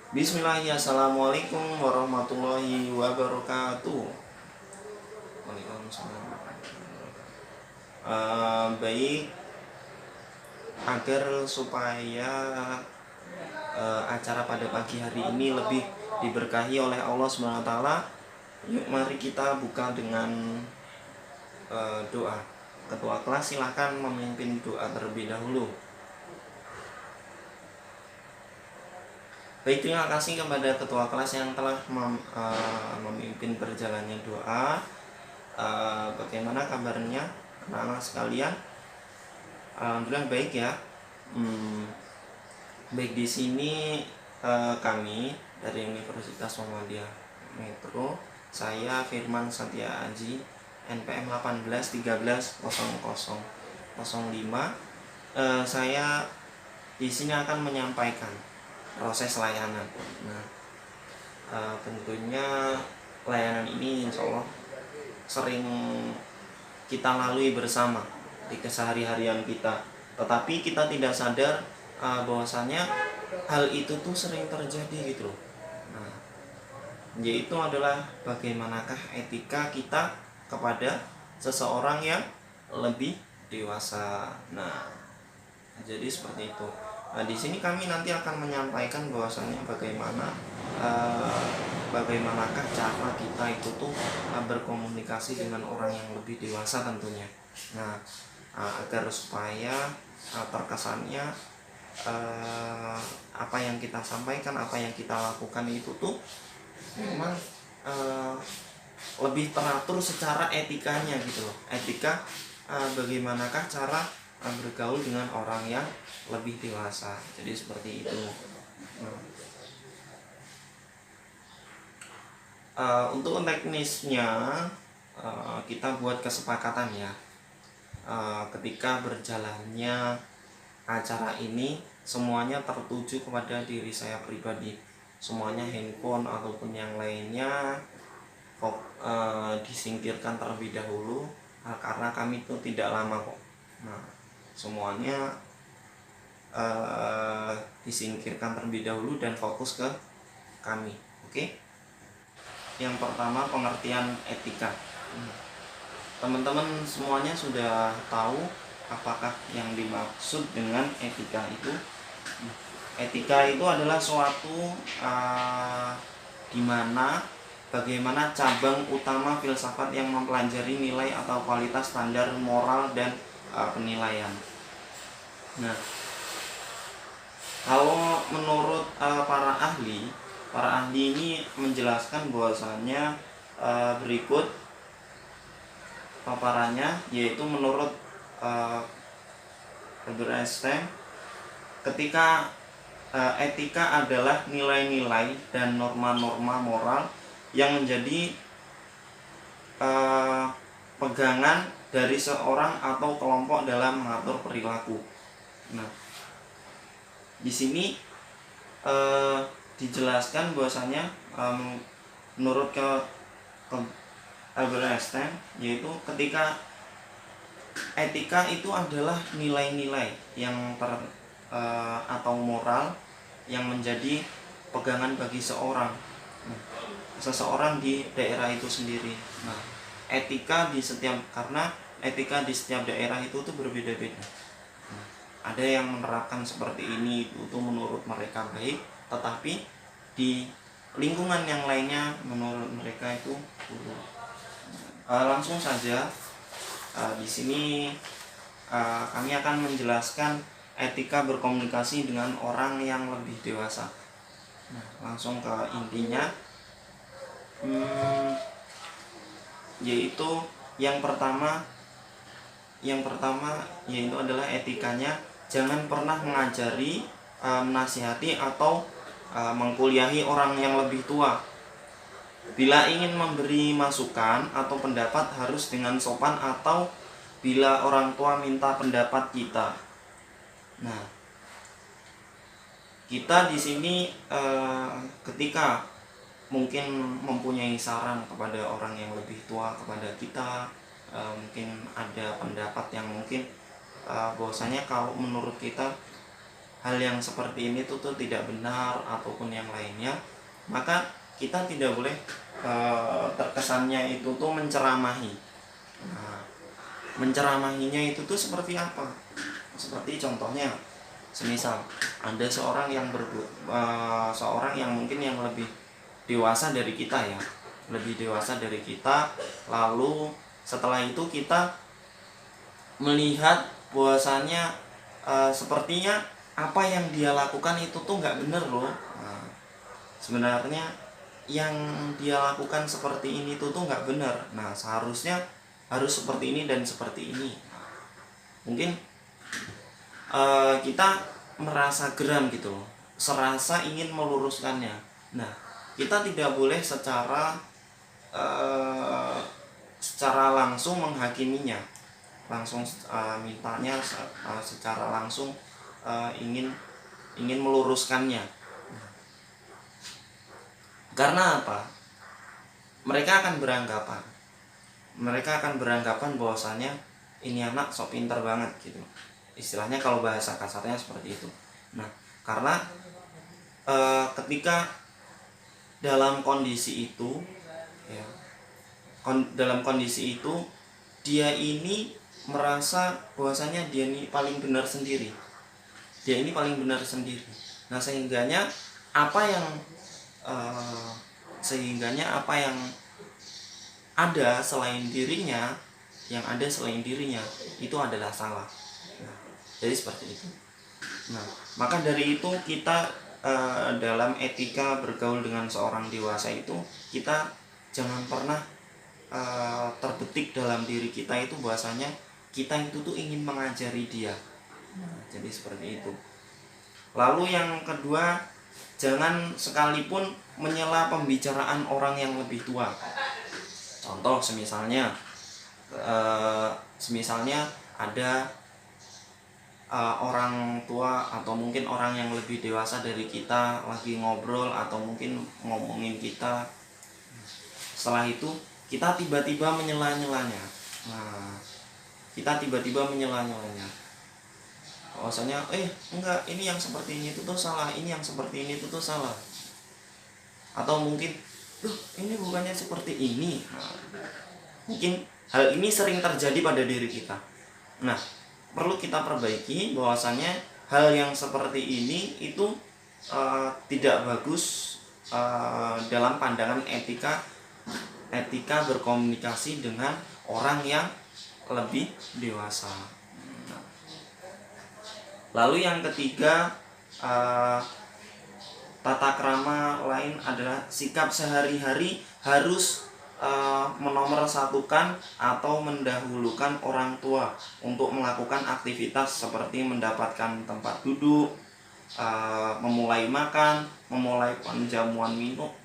Bismillahirrahmanirrahim. Assalamualaikum warahmatullahi wabarakatuh. Waalaikumsalam. Baik, agar supaya acara pada pagi hari ini lebih diberkahi oleh Allah Subhanahu wa taala, yuk mari kita buka dengan doa. Ketua kelas silahkan memimpin doa terlebih dahulu. Baik, terima kasih kepada ketua kelas yang telah memimpin berjalannya doa. Bagaimana kabarnya anak-anak sekalian? Alhamdulillah baik ya. Baik, di sini kami dari Universitas Muhammadiyah Metro, saya Firman Satya Aji, NPM 18130005. Saya di sini akan menyampaikan proses layanan. Nah, tentunya layanan ini insya Allah sering kita lalui bersama di kesehari-harian kita, tetapi kita tidak sadar bahwasanya hal itu tuh sering terjadi gitu loh. Nah, yaitu adalah bagaimanakah etika kita kepada seseorang yang lebih dewasa. Nah, jadi seperti itu. Nah, di sini kami nanti akan menyampaikan bahwasanya bagaimanakah cara kita itu tuh berkomunikasi dengan orang yang lebih dewasa tentunya. Nah, agar supaya terkesannya apa yang kita sampaikan, apa yang kita lakukan itu tuh memang lebih teratur secara etikanya gitu loh. Etika bagaimanakah cara bergaul dengan orang yang lebih dewasa. Jadi seperti itu. Untuk teknisnya kita buat kesepakatan ya. Ketika berjalannya acara ini semuanya tertuju kepada diri saya pribadi. Semuanya handphone ataupun yang lainnya disingkirkan terlebih dahulu karena kami itu tidak lama kok. Nah, semuanya disingkirkan terlebih dahulu dan fokus ke kami. Oke? Yang pertama, pengertian etika. Teman-teman semuanya sudah tahu apakah yang dimaksud dengan etika itu? Etika itu adalah suatu di mana bagaimana cabang utama filsafat yang mempelajari nilai atau kualitas standar moral dan penilaian. Nah, kalau menurut para ahli ini menjelaskan bahwasannya berikut paparannya, yaitu menurut Albert Einstein, ketika etika adalah nilai-nilai dan norma-norma moral yang menjadi pegangan dari seorang atau kelompok dalam mengatur perilaku. Nah, di sini dijelaskan bahwasanya menurut Albert Einstein, yaitu ketika etika itu adalah nilai-nilai yang atau moral yang menjadi pegangan bagi seseorang di daerah itu sendiri. Nah, karena etika di setiap daerah itu tuh berbeda-beda. Ada yang menerapkan seperti ini itu menurut mereka baik, tetapi di lingkungan yang lainnya menurut mereka itu buruk. Langsung saja di sini kami akan menjelaskan etika berkomunikasi dengan orang yang lebih dewasa. Nah, langsung ke intinya, yaitu yang pertama yaitu adalah etikanya jangan pernah mengajari, menasihati atau mengkuliahi orang yang lebih tua. Bila ingin memberi masukan atau pendapat harus dengan sopan, atau bila orang tua minta pendapat kita. Nah, kita di sini ketika mungkin mempunyai saran kepada orang yang lebih tua kepada kita, mungkin ada pendapat yang mungkin bahwasanya kalau menurut kita hal yang seperti ini tuh tidak benar ataupun yang lainnya, maka kita tidak boleh terkesannya itu tuh menceramahi. Nah, menceramahinya itu tuh seperti apa? Seperti contohnya, semisal ada seorang yang seorang yang mungkin yang lebih dewasa dari kita ya, lebih dewasa dari kita, lalu setelah itu kita melihat bahwasannya sepertinya apa yang dia lakukan itu tuh nggak bener loh. Nah, sebenarnya yang dia lakukan seperti ini tuh nggak bener. Nah, seharusnya harus seperti ini dan seperti ini. Mungkin kita merasa geram gitu loh, serasa ingin meluruskannya. Nah, kita tidak boleh secara langsung menghakiminya, langsung mintanya secara langsung ingin meluruskannya. Karena apa? Mereka akan beranggapan bahwasanya ini anak sok pintar banget gitu. Istilahnya kalau bahasa kasarnya seperti itu. Nah, karena ketika dalam kondisi itu ya, dalam kondisi itu dia ini merasa bahwasanya dia ini paling benar sendiri. Nah, sehingganya apa yang ada selain dirinya, itu adalah salah. Nah, jadi seperti itu. Nah, maka dari itu kita dalam etika bergaul dengan seorang dewasa itu, kita jangan pernah terbetik dalam diri kita itu bahwasanya kita itu tuh ingin mengajari dia. Nah, jadi seperti itu. Lalu yang kedua, jangan sekalipun menyela pembicaraan orang yang lebih tua. Contoh semisalnya ada orang tua atau mungkin orang yang lebih dewasa dari kita lagi ngobrol atau mungkin ngomongin kita. Setelah itu kita tiba-tiba menyela-nyelanya. Nah, bahwasanya enggak, ini yang seperti ini itu tuh salah, ini yang seperti ini itu tuh salah. Atau mungkin ini bukannya seperti ini. Nah, mungkin hal ini sering terjadi pada diri kita. Nah, perlu kita perbaiki bahwasanya hal yang seperti ini itu tidak bagus dalam pandangan etika berkomunikasi dengan orang yang lebih dewasa. Lalu yang ketiga, tata krama lain adalah sikap sehari-hari harus menomorsatukan atau mendahulukan orang tua untuk melakukan aktivitas seperti mendapatkan tempat duduk, memulai makan, memulai penjamuan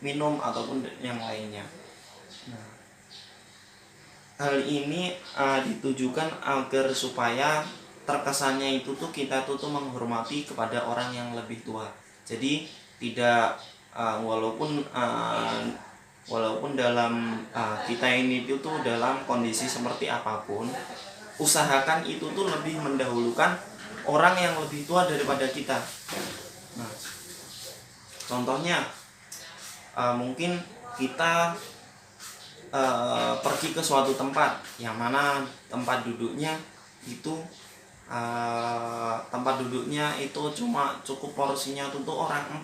minum ataupun yang lainnya. Nah, hal ini ditujukan agar supaya terkesannya itu tuh kita tuh menghormati kepada orang yang lebih tua. Jadi tidak walaupun dalam kita ini itu tuh dalam kondisi seperti apapun, usahakan itu tuh lebih mendahulukan orang yang lebih tua daripada kita. Nah, contohnya mungkin kita pergi ke suatu tempat yang mana tempat duduknya itu cuma cukup porsinya untuk orang 4.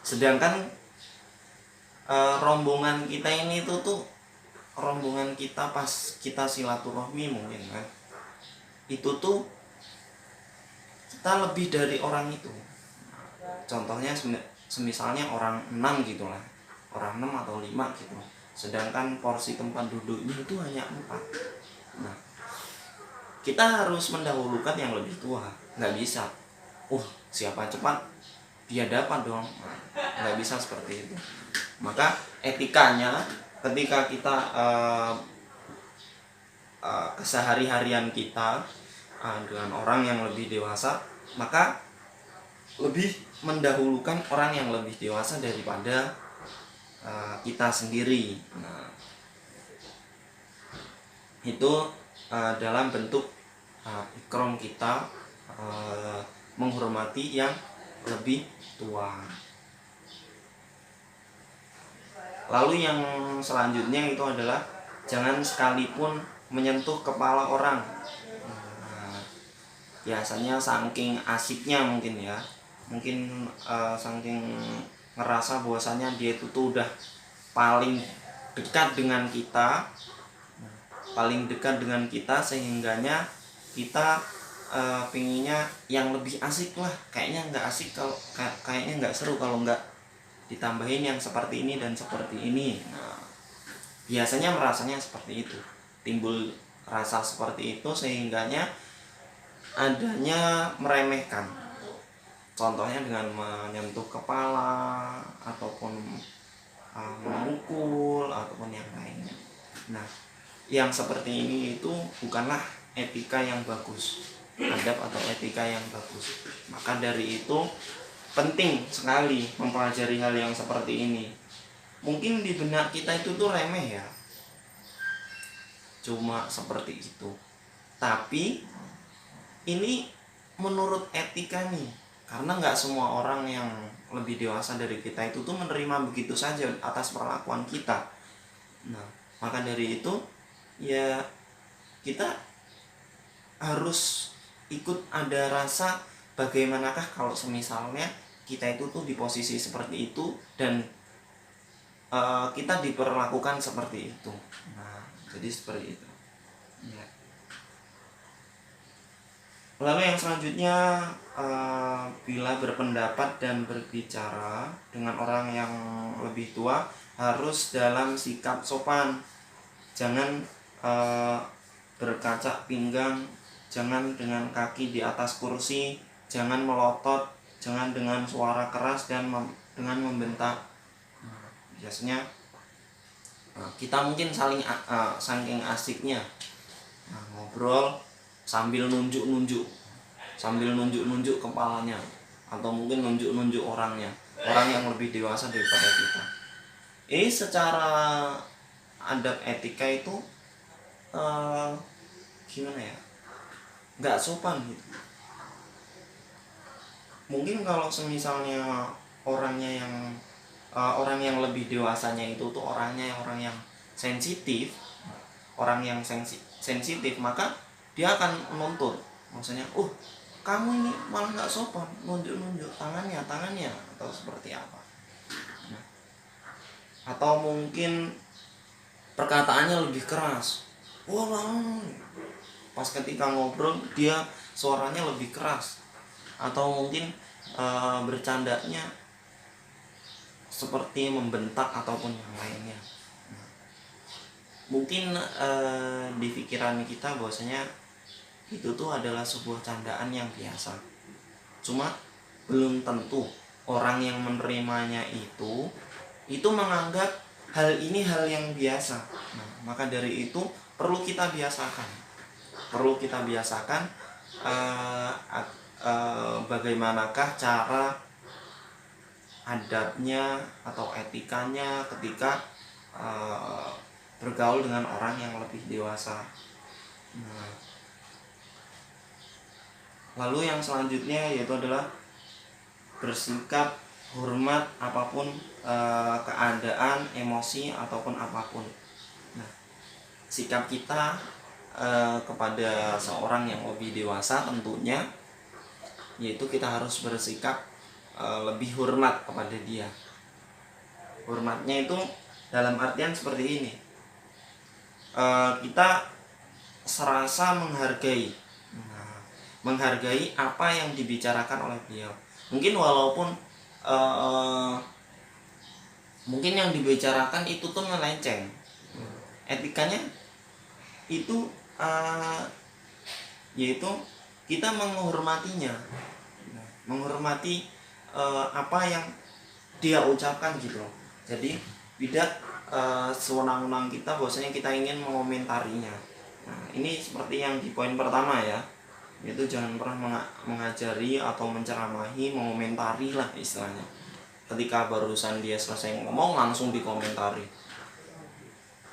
Sedangkan rombongan kita ini tuh rombongan kita pas kita silaturahmi mungkin kan, itu tuh kita lebih dari orang itu. Contohnya semisalnya orang 6 gitulah, orang 6 atau 5 gitu. Sedangkan porsi tempat duduknya itu hanya 4. Nah, kita harus mendahulukan yang lebih tua. Nggak bisa, siapa cepat dia dapat dong. Nggak bisa seperti itu. Maka etikanya ketika kita kesehari-harian kita dengan orang yang lebih dewasa, maka lebih mendahulukan orang yang lebih dewasa daripada kita sendiri. Nah, itu dalam bentuk ikram kita menghormati yang lebih tua. Lalu yang selanjutnya itu adalah jangan sekalipun menyentuh kepala orang. Nah, biasanya saking asiknya mungkin ya, saking ngerasa bahwasanya dia itu tuh udah paling dekat dengan kita, sehingganya kita pinginnya yang lebih asik lah. Kayaknya nggak asik kalau kayaknya nggak seru kalau nggak ditambahin yang seperti ini dan seperti ini. Nah, biasanya merasanya seperti itu, timbul rasa seperti itu sehingganya adanya meremehkan. Contohnya dengan menyentuh kepala ataupun memukul ataupun yang lainnya. Nah, yang seperti ini itu bukanlah etika yang bagus, adab atau etika yang bagus. Maka dari itu penting sekali mempelajari hal yang seperti ini. Mungkin di benak kita itu tuh remeh ya, cuma seperti itu. Tapi ini menurut etika nih, karena nggak semua orang yang lebih dewasa dari kita itu tuh menerima begitu saja atas perlakuan kita. Nah, maka dari itu ya kita harus ikut ada rasa bagaimanakah kalau semisalnya kita itu tuh di posisi seperti itu dan kita diperlakukan seperti itu. Nah, jadi seperti itu ya. Lalu yang selanjutnya, bila berpendapat dan berbicara dengan orang yang lebih tua harus dalam sikap sopan. Jangan berkacak pinggang, jangan dengan kaki di atas kursi, jangan melotot, jangan dengan suara keras dan dengan membentak. Biasanya kita mungkin saking asiknya ngobrol sambil nunjuk-nunjuk kepalanya, atau mungkin nunjuk-nunjuk orang yang lebih dewasa daripada kita. Ini secara adab etika itu gimana ya, nggak sopan gitu. Mungkin kalau semisalnya orang yang lebih dewasanya itu tuh orang yang sensitif, maka dia akan menuntut, maksudnya kamu ini malah nggak sopan, nunjuk tangannya atau seperti apa. Nah, atau mungkin perkataannya lebih keras. Pas ketika ngobrol dia suaranya lebih keras, atau mungkin bercandanya seperti membentak ataupun yang lainnya. Mungkin di pikiran kita bahwasanya itu tuh adalah sebuah candaan yang biasa. Cuma belum tentu orang yang menerimanya itu menganggap hal ini hal yang biasa. Nah, maka dari itu perlu kita biasakan. Bagaimanakah cara adabnya atau etikanya ketika bergaul dengan orang yang lebih dewasa. Nah, lalu yang selanjutnya yaitu adalah bersikap hormat apapun keadaan, emosi ataupun apapun. Nah, sikap kita kepada seorang yang lebih dewasa tentunya yaitu kita harus bersikap lebih hormat kepada dia. Hormatnya itu dalam artian seperti ini, kita serasa menghargai apa yang dibicarakan oleh beliau. Mungkin walaupun mungkin yang dibicarakan itu tuh melenceng, etikanya itu yaitu kita menghormatinya, menghormati apa yang dia ucapkan gitu. Jadi tidak sewenang-wenang kita bahwasanya kita ingin mengomentarinya. Nah, ini seperti yang di poin pertama ya, yaitu jangan pernah mengajari atau menceramahi, mengomentari lah istilahnya. Ketika barusan dia selesai ngomong langsung dikomentari.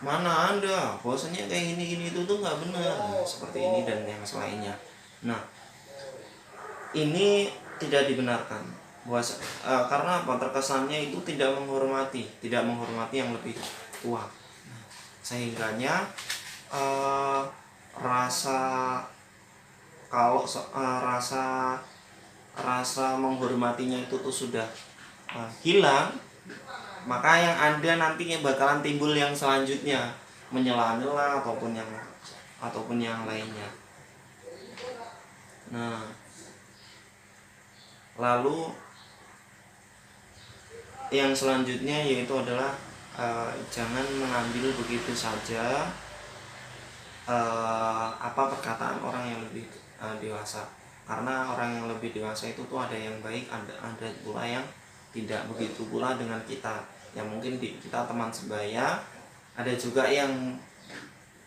Mana ada bahwasanya kayak gini itu tuh nggak benar, seperti ini dan yang selainnya. Nah, ini tidak dibenarkan. Karena apa? Terkesannya itu tidak menghormati yang lebih tua. Sehingganya rasa kalau rasa menghormatinya itu tuh sudah hilang, maka yang ada nantinya bakalan timbul yang selanjutnya, menyela-nyela ataupun yang lainnya. Nah, lalu yang selanjutnya yaitu adalah jangan mengambil begitu saja apa perkataan orang yang lebih dewasa, karena orang yang lebih dewasa itu tuh ada yang baik, ada pula yang tidak. Begitu pula dengan kita yang mungkin kita teman sebaya, ada juga yang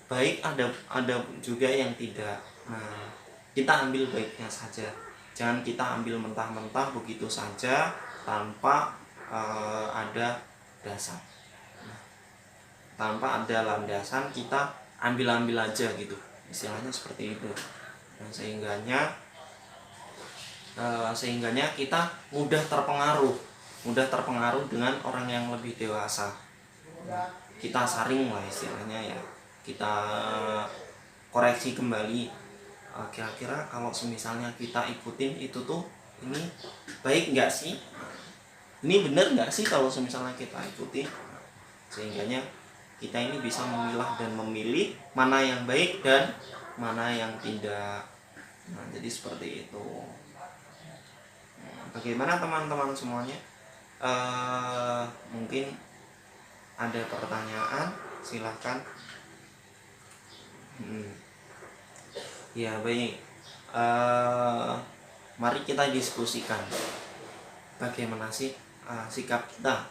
baik, ada juga yang tidak. Nah, kita ambil baiknya saja, jangan kita ambil mentah-mentah begitu saja tanpa ada dasar. Tanpa ada landasan kita ambil aja gitu, istilahnya seperti itu. Nah, sehingganya kita mudah terpengaruh dengan orang yang lebih dewasa. Kita saring lah istilahnya ya, kita koreksi kembali, kira-kira kalau misalnya kita ikutin itu tuh ini baik nggak sih, ini bener nggak sih kalau misalnya kita ikuti. Sehingganya kita ini bisa memilah dan memilih mana yang baik dan mana yang tidak. Nah, jadi seperti itu. Bagaimana teman-teman semuanya? Mungkin ada pertanyaan, silahkan. Ya baik, mari kita diskusikan bagaimana sih sikap kita.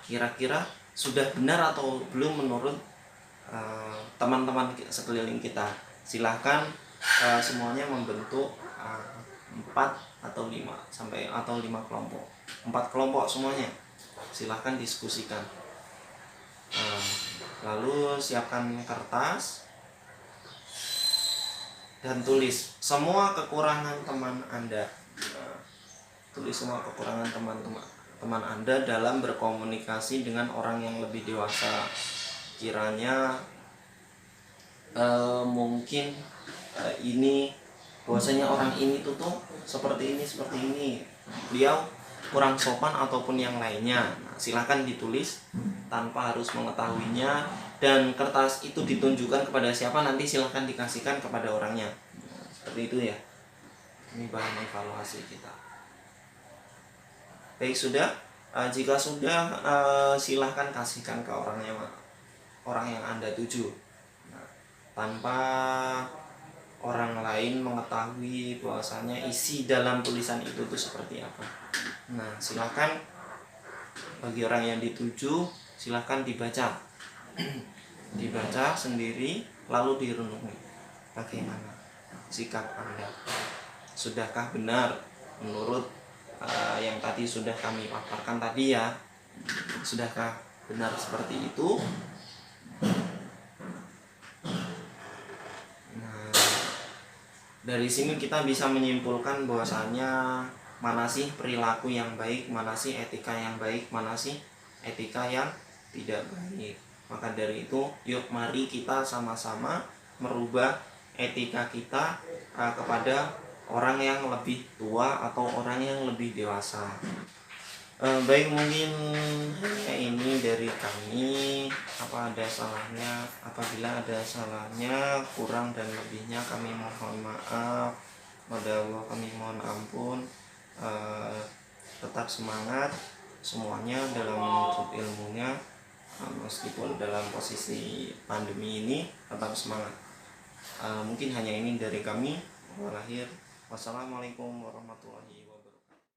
Kira-kira sudah benar atau belum menurut teman-teman sekeliling kita. Silahkan semuanya membentuk 4 atau 5 kelompok, 4 kelompok semuanya. Silahkan diskusikan. Lalu siapkan kertas dan tulis semua kekurangan teman Anda. Tulis semua kekurangan teman Anda dalam berkomunikasi dengan orang yang lebih dewasa. Kiranya mungkin ini bahwasanya orang ini tuh seperti ini, beliau kurang sopan ataupun yang lainnya. Nah, silahkan ditulis tanpa harus mengetahuinya, dan kertas itu ditunjukkan kepada siapa nanti silahkan dikasihkan kepada orangnya. Seperti itu ya. Ini bahan evaluasi kita. Baik, sudah. Jika sudah, silahkan kasihkan ke orang yang Anda tuju. Nah, tanpa orang lain mengetahui bahwasanya isi dalam tulisan itu tuh seperti apa. Nah, silahkan bagi orang yang dituju, silahkan dibaca dibaca sendiri, lalu direnungi bagaimana sikap Anda. Sudahkah benar menurut yang tadi sudah kami paparkan tadi ya? Sudahkah benar seperti itu? Nah, dari sini kita bisa menyimpulkan bahwasanya mana sih perilaku yang baik, mana sih etika yang baik, mana sih etika yang tidak baik. Maka dari itu, yuk mari kita sama-sama merubah etika kita kepada orang yang lebih tua atau orang yang lebih dewasa. Baik, mungkin hanya ini dari kami. Apabila ada salahnya, kurang dan lebihnya kami mohon maaf. Pada Allah kami mohon ampun. Tetap semangat semuanya dalam menuntut ilmunya, meskipun dalam posisi pandemi ini tetap semangat. Mungkin hanya ini dari kami. Wassalamualaikum warahmatullahi wabarakatuh.